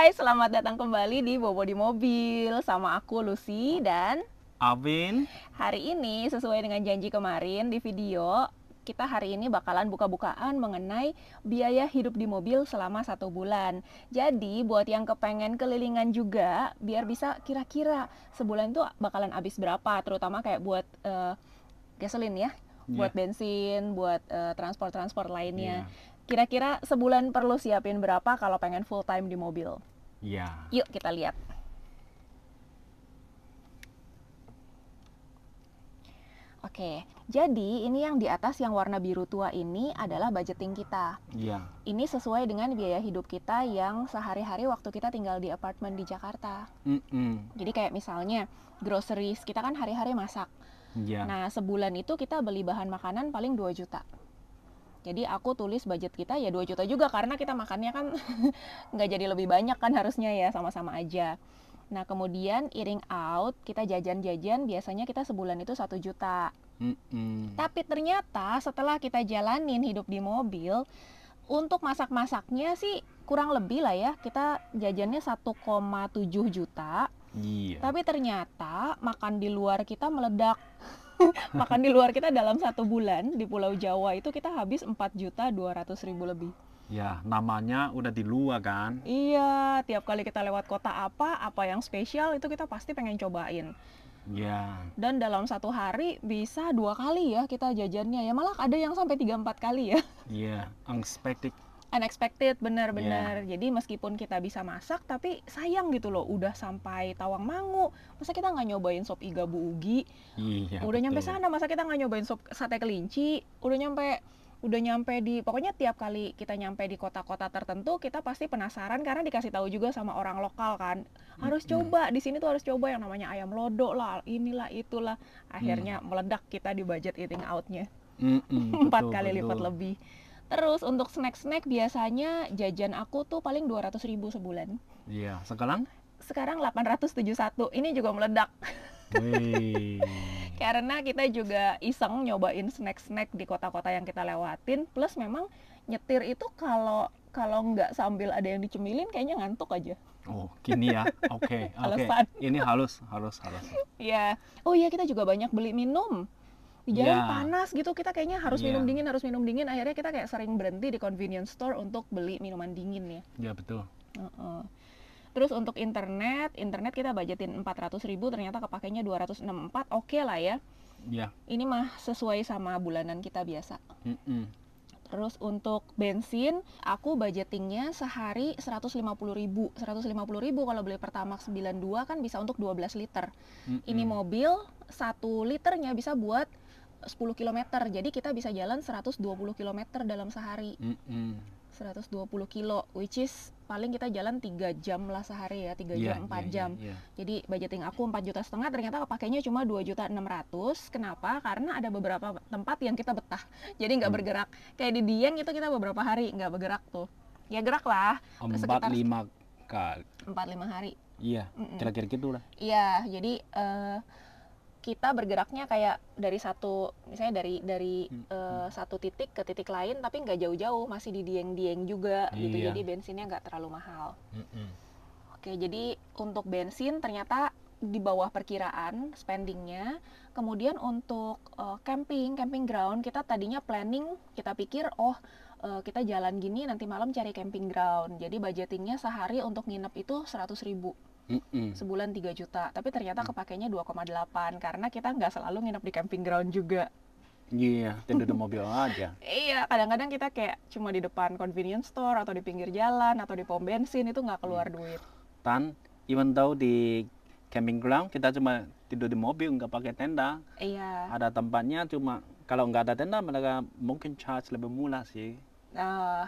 Hai, selamat datang kembali di Bobo di Mobil sama aku Lucy dan Alvin, hari ini sesuai dengan janji kemarin di video kita hari ini bakalan buka-bukaan mengenai biaya hidup di mobil selama 1 bulan. Jadi buat yang kepengen kelilingan juga biar bisa kira-kira sebulan itu bakalan habis berapa, terutama kayak buat gasolin ya, buat ya, bensin, buat transport-transport lainnya. ya, Kira-kira sebulan perlu siapin berapa kalau pengen full time di mobil? ya, Yuk kita lihat. Oke, jadi ini yang di atas yang warna biru tua ini adalah budgeting kita. ya, Ini sesuai dengan biaya hidup kita yang sehari-hari waktu kita tinggal di apartemen di Jakarta. Jadi kayak misalnya groceries, kita kan hari-hari masak. ya, Nah, sebulan itu kita beli bahan makanan paling 2 juta. Jadi aku tulis budget kita ya 2 juta juga karena kita makannya kan nggak jadi lebih banyak kan harusnya ya, sama-sama aja. Nah, kemudian eating out, kita jajan-jajan biasanya kita sebulan itu 1 juta. Tapi ternyata setelah kita jalanin hidup di mobil, untuk masak-masaknya sih kurang lebih lah ya, kita jajannya 1,7 juta. iya, Tapi ternyata makan di luar kita meledak. Makan di luar kita dalam 1 bulan di Pulau Jawa itu kita habis 4.200.000 lebih. ya, namanya udah di luar kan? Iya, tiap kali kita lewat kota apa yang spesial itu kita pasti pengen cobain. Ya, Dan dalam 1 hari bisa 2 kali ya kita jajannya ya, malah ada yang sampai 3-4 kali ya. ya, unexpected, Unexpected, benar-benar. Jadi meskipun kita bisa masak, tapi sayang gitu loh, udah sampai Tawangmangu, masa kita nggak nyobain sop iga Bu Ugi? iya, Udah nyampe betul, sana, masa kita nggak nyobain sop sate kelinci? Udah nyampe di, pokoknya tiap kali kita nyampe di kota-kota tertentu, kita pasti penasaran karena dikasih tahu juga sama orang lokal kan. Harus coba, di sini tuh harus coba yang namanya ayam lodo lah, inilah itulah. Akhirnya meledak kita di budget eating outnya. empat betul, kali lipat betul, lebih. Terus untuk snack-snack biasanya jajan aku tuh paling 200.000 sebulan. iya, sekarang, Sekarang 871, ini juga meledak. wih, Karena kita juga iseng nyobain snack-snack di kota-kota yang kita lewatin. Plus memang nyetir itu kalau kalau nggak sambil ada yang dicemilin kayaknya ngantuk aja. oh, gini ya, oke, Alasan. ini halus, Ya, oh iya kita juga banyak beli minum. Di jalan ya, panas gitu kita kayaknya harus minum ya, dingin, harus minum dingin. Akhirnya kita kayak sering berhenti di convenience store untuk beli minuman dingin ya. ya, betul, Heeh. Terus untuk internet kita budgetin 400.000, ternyata kepakainya 264, oke lah ya. ya, Ini mah sesuai sama bulanan kita biasa. mm-mm, Terus untuk bensin, aku budgetingnya sehari 150.000. 150.000 kalau beli Pertamax 92 kan bisa untuk 12 liter. Ini mobil 1 liternya bisa buat 10 km. Jadi kita bisa jalan 120 km dalam sehari. 120 kilo, which is paling kita jalan 3 jam lah sehari ya, 3 iya, jam, 4 iya, jam. iya, Jadi budgeting aku 4,5 juta, ternyata kepakainya cuma 2.600.000. Kenapa? Karena ada beberapa tempat yang kita betah, jadi nggak bergerak. Kayak di Dieng itu kita beberapa hari nggak bergerak tuh. Ya gerak lah, terus 4-5 kali, 4-5 hari. iya, kira-kira gitu lah, Iya, jadi kita bergeraknya kayak dari satu, misalnya dari satu titik ke titik lain, tapi nggak jauh-jauh, masih di Dieng-Dieng juga gitu. iya, Jadi bensinnya nggak terlalu mahal. Oke, jadi untuk bensin ternyata di bawah perkiraan spendingnya. Kemudian untuk camping ground, kita tadinya planning, kita pikir kita jalan gini nanti malam cari camping ground. Jadi budgetingnya sehari untuk nginep itu 100.000. Sebulan 3 juta, tapi ternyata kepakainya 2,8 karena kita nggak selalu nginep di camping ground juga. iya, tidur di mobil aja. Iya, kadang-kadang kita kayak cuma di depan convenience store atau di pinggir jalan atau di pom bensin, itu nggak keluar duit. Dan even though di camping ground kita cuma tidur di mobil nggak pakai tenda, Iya, ada tempatnya cuma kalau nggak ada tenda mereka mungkin charge lebih murah sih.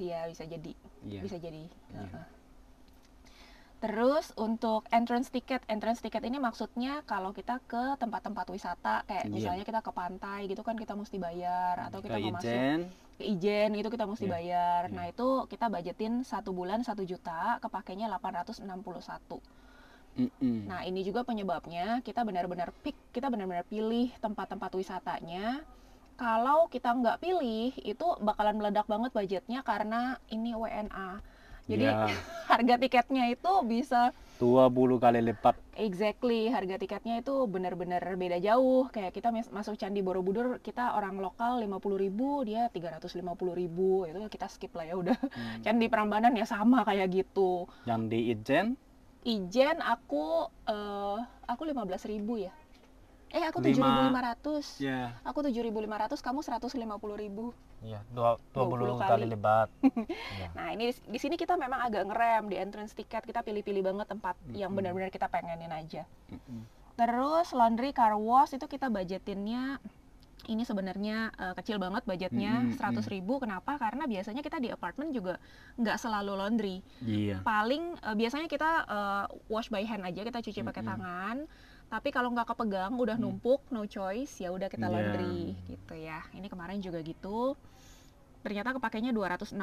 iya bisa jadi, Iya, bisa jadi. iya, Terus untuk entrance ticket ini maksudnya kalau kita ke tempat-tempat wisata, kayak iya. misalnya kita ke pantai gitu kan kita mesti bayar, atau kita Ke mau masuk Ijen, ke Ijen itu kita mesti Iya, bayar. iya. Nah itu kita budgetin 1 bulan 1 juta, kepakainya 861. Nah ini juga penyebabnya kita benar-benar kita benar-benar pilih tempat-tempat wisatanya. Kalau kita nggak pilih itu bakalan meledak banget budgetnya karena ini WNA. Jadi Ya, harga tiketnya itu bisa 20 kali lipat. exactly, harga tiketnya itu benar-benar beda jauh. Kayak kita masuk Candi Borobudur, kita orang lokal 50.000, dia 350.000. Itu kita skip lah ya udah. Candi Prambanan ya sama kayak gitu. Yang di Ijen Ijen aku 15.000 ya. Aku 7.500. ya, Aku 7.500, kamu 150.000. iya, 20 20 kali. kali lipat. Ya. Nah, ini di sini kita memang agak ngerem di entrance tiket, kita pilih-pilih banget tempat yang benar-benar kita pengenin aja. Terus laundry car wash itu kita budgetinnya ini sebenarnya kecil banget budgetnya, 100.000. Kenapa? Karena biasanya kita di apartemen juga nggak selalu laundry. Iya. Paling biasanya kita wash by hand aja, kita cuci pakai tangan. Tapi kalau nggak kepegang, udah numpuk, no choice, ya udah kita laundry gitu ya. Ini kemarin juga gitu. Ternyata kepakainya 260.000.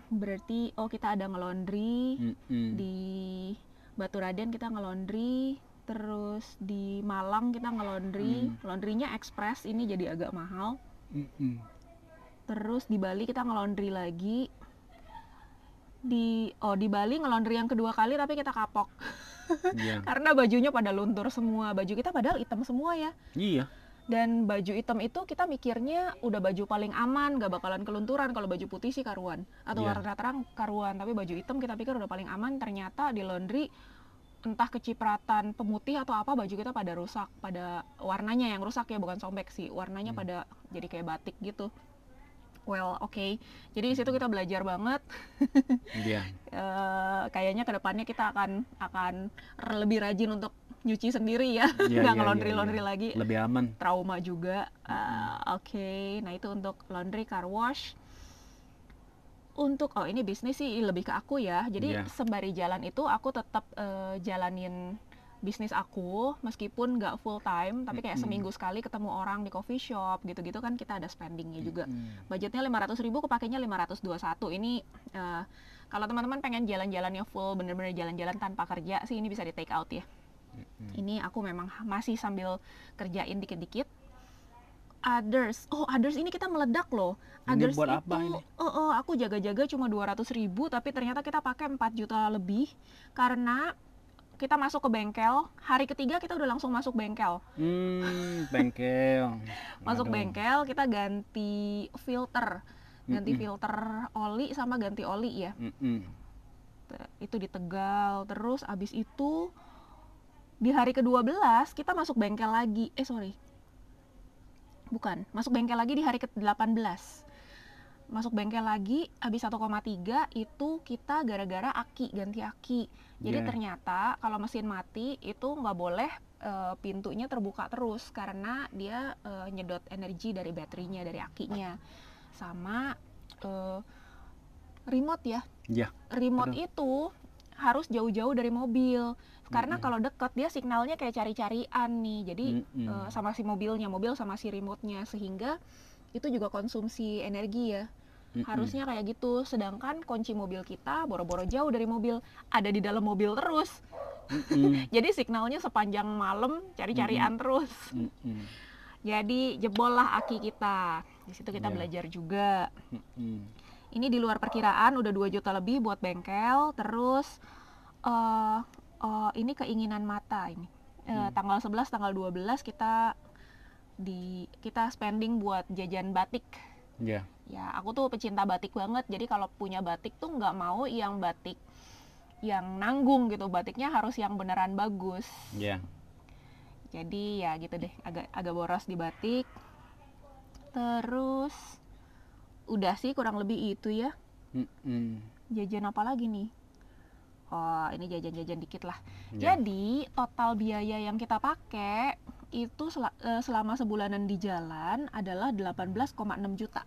Berarti kita ada ngelondri di Batu Raden, kita ngelondri, terus di Malang kita ngelondri. Laundrynya express, ini jadi agak mahal. Terus di Bali kita ngelondri lagi. Di Bali ngelondri yang kedua kali tapi kita kapok. Iya. Karena bajunya pada luntur semua. Baju kita padahal hitam semua ya. Iya. Dan baju hitam itu kita mikirnya udah baju paling aman, gak bakalan kelunturan. Kalau baju putih sih karuan, atau warna terang karuan. Tapi baju hitam kita pikir udah paling aman, ternyata di laundry entah kecipratan pemutih atau apa, baju kita pada rusak. Pada warnanya yang rusak ya, bukan sobek sih. Warnanya pada jadi kayak batik gitu. Well, oke. Jadi di situ kita belajar banget. Iya. Kayaknya kedepannya kita akan lebih rajin untuk nyuci sendiri ya, nggak nge-laundry lagi. Lebih aman. Trauma juga. Oke. Nah itu untuk laundry car wash. Untuk ini bisnis sih lebih ke aku ya. Jadi sembari jalan itu aku tetap jalanin bisnis aku, meskipun nggak full time, tapi kayak seminggu sekali ketemu orang di coffee shop gitu-gitu kan kita ada spendingnya juga. Budgetnya 500.000, kepakainya 521. Ini kalau teman-teman pengen jalan-jalannya full, bener-bener jalan-jalan tanpa kerja sih, ini bisa di take out ya. Ini aku memang masih sambil kerjain dikit-dikit. Others ini kita meledak loh. Ini Others buat itu, apa ini? aku jaga-jaga cuma 200.000, tapi ternyata kita pakai 4 juta lebih karena kita masuk ke bengkel. Hari ketiga kita udah langsung masuk bengkel. Bengkel. Masuk bengkel, kita ganti filter. Ganti filter oli sama ganti oli ya. Itu di Tegal. Terus abis itu di hari ke-12 kita masuk bengkel lagi. Masuk bengkel lagi di hari ke-18. Masuk bengkel lagi, habis 1,3 itu kita gara-gara ganti aki. Jadi ternyata kalau mesin mati itu nggak boleh pintunya terbuka terus, karena dia nyedot energi dari baterainya, dari akinya. Sama remote ya. Remote itu harus jauh-jauh dari mobil. Karena kalau deket dia signalnya kayak cari-carian nih. Jadi sama si mobil sama si remote-nya, sehingga itu juga konsumsi energi ya. Harusnya kayak gitu. Sedangkan kunci mobil kita boro-boro jauh dari mobil, ada di dalam mobil terus. Jadi signalnya sepanjang malam cari-carian terus. Jadi jebol lah aki kita. Di situ kita belajar juga. Ini di luar perkiraan, udah 2 juta lebih buat bengkel. Terus ini keinginan mata ini. Tanggal 11, tanggal 12 kita spending buat jajan batik. Ya, aku tuh pecinta batik banget. Jadi kalau punya batik tuh nggak mau yang batik yang nanggung gitu. Batiknya harus yang beneran bagus. Jadi ya gitu deh, agak boros di batik. Terus udah sih kurang lebih itu ya. Jajan apa lagi nih? Ini jajan-jajan dikit lah. Jadi total biaya yang kita pakai itu selama sebulanan di jalan adalah 18,6 juta.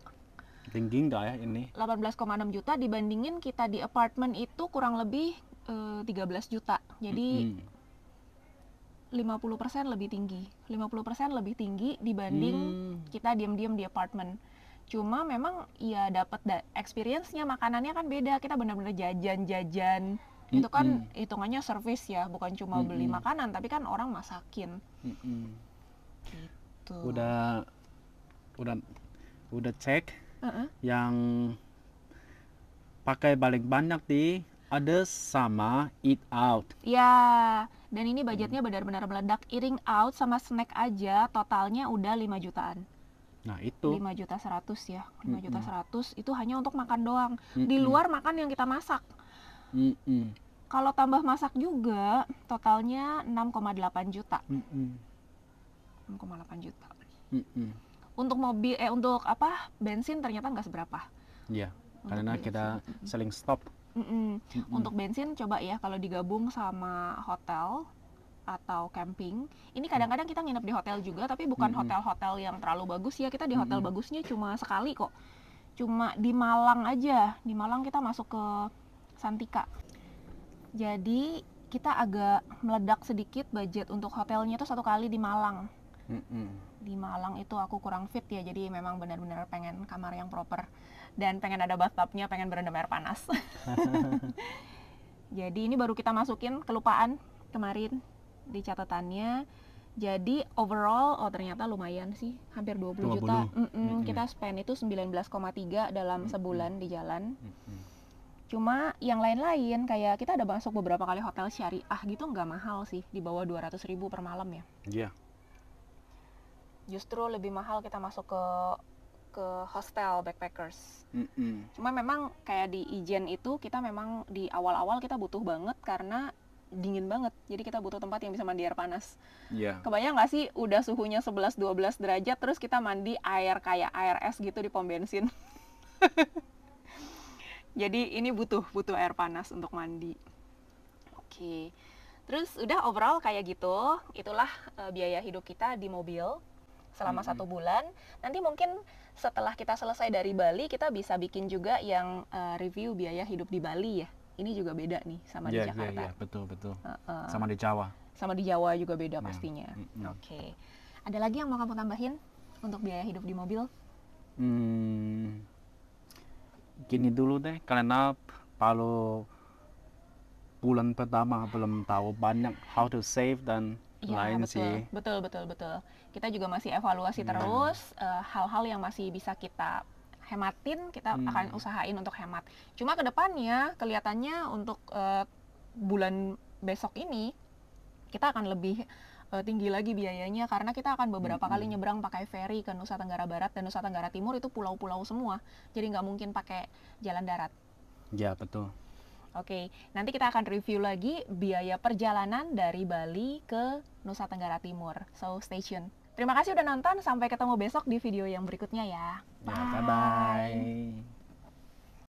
Tinggi nggak ya ini? 18,6 juta dibandingin kita di apartemen itu kurang lebih 13 juta. Jadi 50% lebih tinggi. 50% lebih tinggi dibanding kita diam-diam di apartemen. Cuma memang ya dapat experience-nya, makanannya kan beda. Kita benar-benar jajan-jajan. Itu kan hitungannya service ya, bukan cuma beli makanan, tapi kan orang masakin. Gitu. Udah cek yang pakai paling banyak di others sama eat out. Ya, dan ini budgetnya benar-benar meledak. Eating out sama snack aja totalnya udah 5 jutaan. Nah itu. 5 juta 100 ya. 5 juta Mm-mm. 100 itu hanya untuk makan doang. Di Mm-mm. luar makan yang kita masak. Mm-mm. Kalau tambah masak juga totalnya 6,8 juta. Mm-mm. 6,8 juta. Mm-mm. Untuk bensin ternyata nggak seberapa. Ya, Untuk karena bensin. kita saling stop. Untuk bensin coba ya kalau digabung sama hotel atau camping, ini kadang-kadang kita nginep di hotel juga, tapi bukan hotel-hotel yang terlalu bagus ya. Kita di hotel bagusnya cuma sekali kok, cuma di Malang aja. Di Malang kita masuk ke Santika, jadi kita agak meledak sedikit budget untuk hotelnya itu 1 kali di Malang. Di Malang itu aku kurang fit ya, jadi memang benar-benar pengen kamar yang proper dan pengen ada bathtubnya, pengen berendam air panas. Jadi ini baru kita masukin, kelupaan kemarin di catatannya. Jadi overall ternyata lumayan sih, hampir 20 juta. Kita spend itu 19,3 dalam sebulan di jalan. Cuma yang lain-lain kayak kita ada masuk beberapa kali hotel syariah gitu, nggak mahal sih, di bawah 200.000 per malam ya. Iya. Justru lebih mahal kita masuk ke hostel backpackers. Cuma memang kayak di Ijen itu kita memang di awal-awal kita butuh banget karena dingin banget. Jadi kita butuh tempat yang bisa mandi air panas. Iya. Kebayang nggak sih udah suhunya 11-12 derajat terus kita mandi air kayak air es gitu di pom bensin. Jadi ini butuh air panas untuk mandi. Oke. Terus udah overall kayak gitu. Itulah biaya hidup kita di mobil selama 1 bulan. Nanti mungkin setelah kita selesai dari Bali, kita bisa bikin juga yang review biaya hidup di Bali ya. Ini juga beda nih sama di Jakarta. Iya, betul. Sama di Jawa. Sama di Jawa juga beda pastinya. Oke. Ada lagi yang mau kamu tambahin untuk biaya hidup di mobil? Gini dulu deh, karena kalau bulan pertama belum tahu banyak how to save dan lain sih. Betul. Kita juga masih evaluasi terus hal-hal yang masih bisa kita hematin, kita akan usahain untuk hemat. Cuma kedepannya kelihatannya untuk bulan besok ini kita akan lebih tinggi lagi biayanya karena kita akan beberapa kali nyebrang pakai ferry ke Nusa Tenggara Barat dan Nusa Tenggara Timur, itu pulau-pulau semua, jadi nggak mungkin pakai jalan darat. Ya, betul. Oke, nanti kita akan review lagi biaya perjalanan dari Bali ke Nusa Tenggara Timur. So, stay tune. Terima kasih udah nonton, sampai ketemu besok di video yang berikutnya ya. Bye-bye.